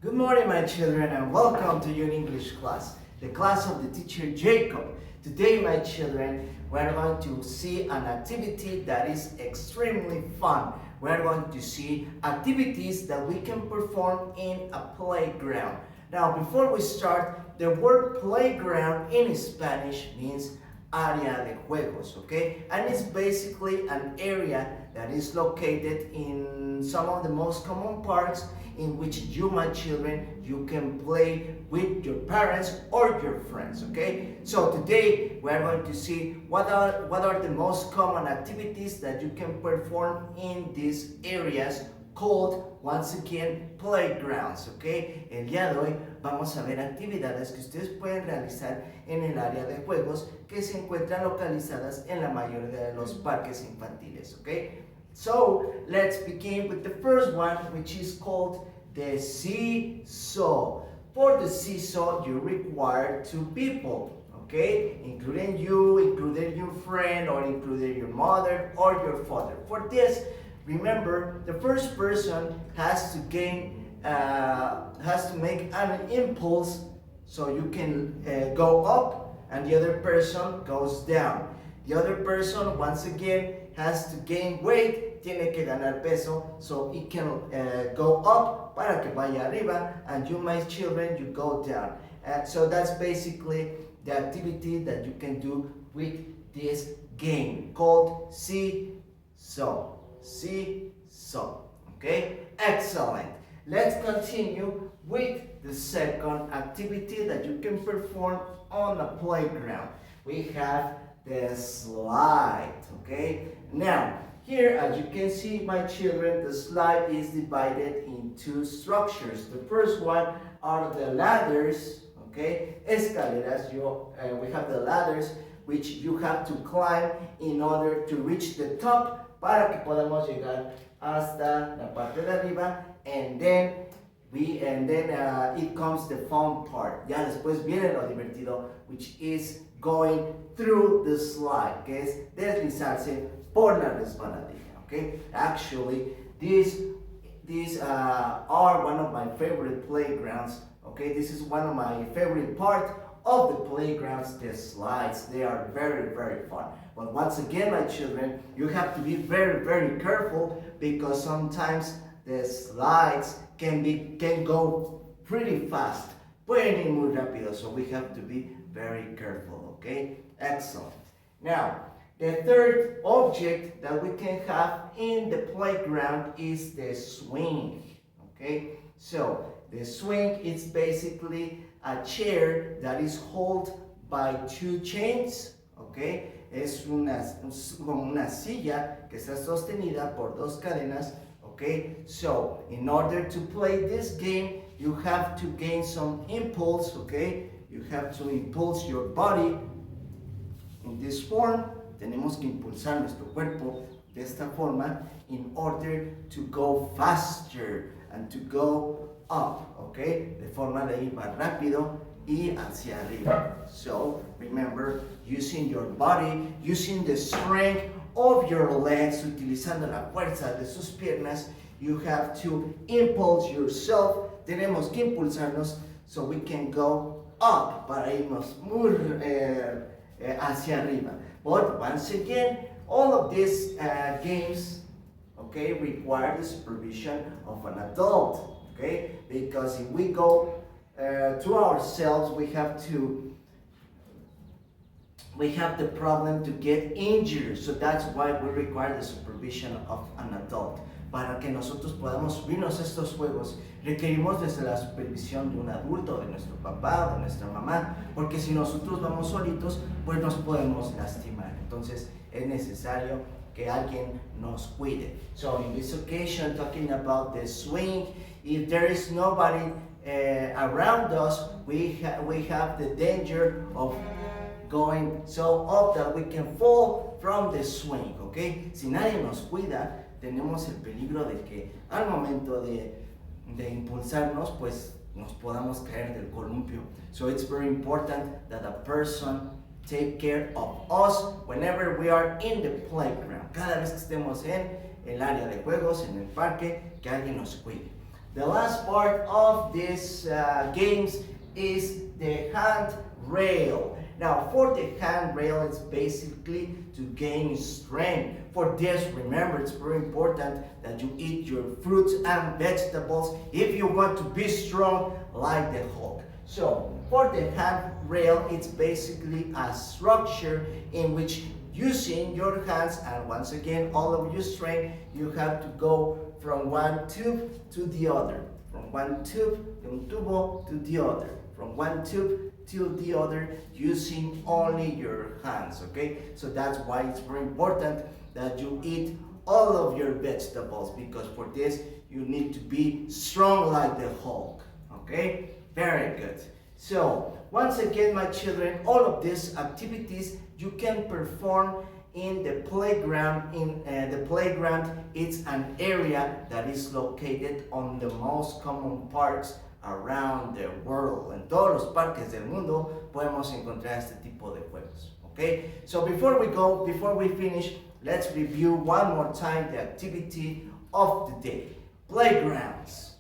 Good morning, my children, and welcome to your English class, the class of the teacher Jacob. Today, my children, we're going to see an activity that is extremely fun. We're going to see activities that we can perform in a playground. Now, before we start, the word playground in Spanish means área de juegos, okay? And it's basically an area that is located in some of the most common parks in which you, my children, you can play with your parents or your friends, okay? So today we are going to see what are the most common activities that you can perform in these areas called, once again, playgrounds, okay? El día de hoy vamos a ver actividades que ustedes pueden realizar en el área de juegos que se encuentran localizadas en la mayoría de los parques infantiles, okay? So, let's begin with the first one, which is called the seesaw. For the seesaw, you require two people, okay? Including you, including your friend, or including your mother or your father. For this, remember, the first person has to make an impulse so you can go up, and the other person goes down. The other person, once again, has to gain weight, tiene que ganar peso, so it can go up para que vaya arriba, and you, my children, you go down. So that's basically the activity that you can do with this game called seesaw. Seesaw. Okay? Excellent. Let's continue with the second activity that you can perform on the playground. We have the slide. Okay? Now, here, as you can see, my children, the slide is divided in two structures. The first one are the ladders, okay? Escaleras. We have the ladders which you have to climb in order to reach the top para que podamos llegar hasta la parte de arriba, and then it comes the fun part. Ya después viene lo divertido, which is going through the slide, que es deslizarse por la resbaladilla, okay? Actually, these are one of my favorite playgrounds, okay? This is one of my favorite parts of the playgrounds, the slides. They are very, very fun. But once again, my children, you have to be very, very careful because sometimes the slides can go pretty fast. Pueden ir muy rápido, so we have to be very careful, okay? Excellent. Now, the third object that we can have in the playground is the swing, okay? So, the swing is basically a chair that is held by two chains, okay? Es como una silla que está sostenida por dos cadenas, okay? So, in order to play this game, you have to gain some impulse, okay? You have to impulse your body in this form. Tenemos que impulsar nuestro cuerpo de esta forma in order to go faster and to go up, okay? De forma de ir más rápido y hacia arriba. So, remember, using your body, using the strength of your legs, utilizando la fuerza de sus piernas, you have to impulse yourself. Tenemos que impulsarnos so we can go up, para irnos muy hacia arriba. But once again, all of these games, okay, require the supervision of an adult, okay? Because if we go to ourselves, we have the problem to get injured. So that's why we require the supervision of an adult. Para que nosotros podamos subirnos a estos juegos, requerimos desde la supervisión de un adulto, de nuestro papá o de nuestra mamá, porque si nosotros vamos solitos, pues nos podemos lastimar. Entonces es necesario que alguien nos cuide. So in this occasion, talking about the swing, if there is nobody around us, we have the danger of going so up that we can fall from the swing, okay? Si nadie nos cuida, tenemos el peligro de que al momento de impulsarnos, pues nos podamos caer del columpio. So it's very important that a person take care of us whenever we are in the playground. Cada vez que estemos en el área de juegos, en el parque, que alguien nos cuide. The last part of this games is the handrail. Now, for the handrail, it's basically to gain strength. For this, remember, it's very important that you eat your fruits and vegetables if you want to be strong like the Hulk. So, for the handrail, it's basically a structure in which using your hands and once again all of your strength, you have to go from one tube to the other, from one tube, un tubo to the other, from one tube to the other using only your hands, okay? So that's why it's very important that you eat all of your vegetables, because for this you need to be strong like the Hulk, okay? Very good. So once again, my children, all of these activities you can perform in the playground. In the playground, it's an area that is located on the most common parks around the world. En todos los parques del mundo podemos encontrar este tipo de juegos. Okay? So before we finish, let's review one more time the activity of the day. Playgrounds.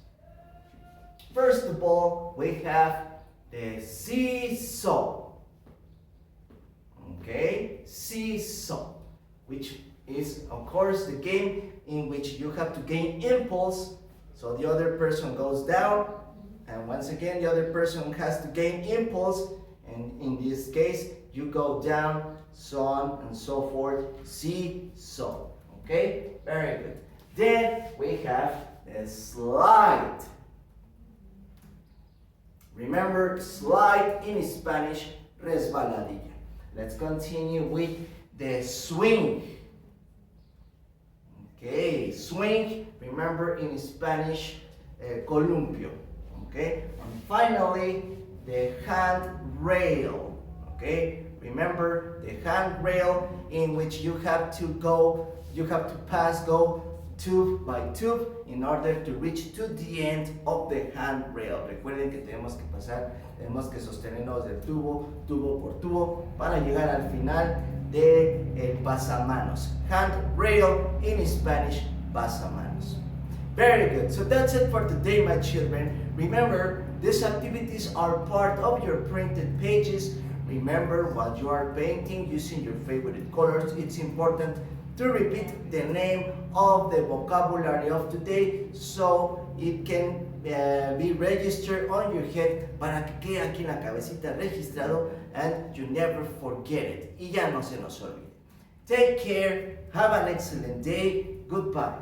First of all, we have the seesaw. Okay? Seesaw, which is of course the game in which you have to gain impulse, so the other person goes down, and once again the other person has to gain impulse, and in this case you go down, so on and so forth. Seesaw. Okay, very good. Then we have the slide. Remember, slide in Spanish, resbaladilla. Let's continue with the swing. Okay, swing, remember in Spanish, columpio. Okay, and finally, the handrail. Okay, remember the handrail in which you have to go tube by tube in order to reach to the end of the handrail. Recuerden que tenemos que sostenernos del tubo por tubo para llegar al final de el pasamanos. Handrail in Spanish, pasamanos. Very good. So that's it for today, my children. Remember, these activities are part of your printed pages. Remember, while you are painting using your favorite colors, it's important to repeat the name of the vocabulary of today so it can be registered on your head, para que quede aquí en la cabecita registrado and you never forget it. Y ya no se nos olvide. Take care, have an excellent day, goodbye.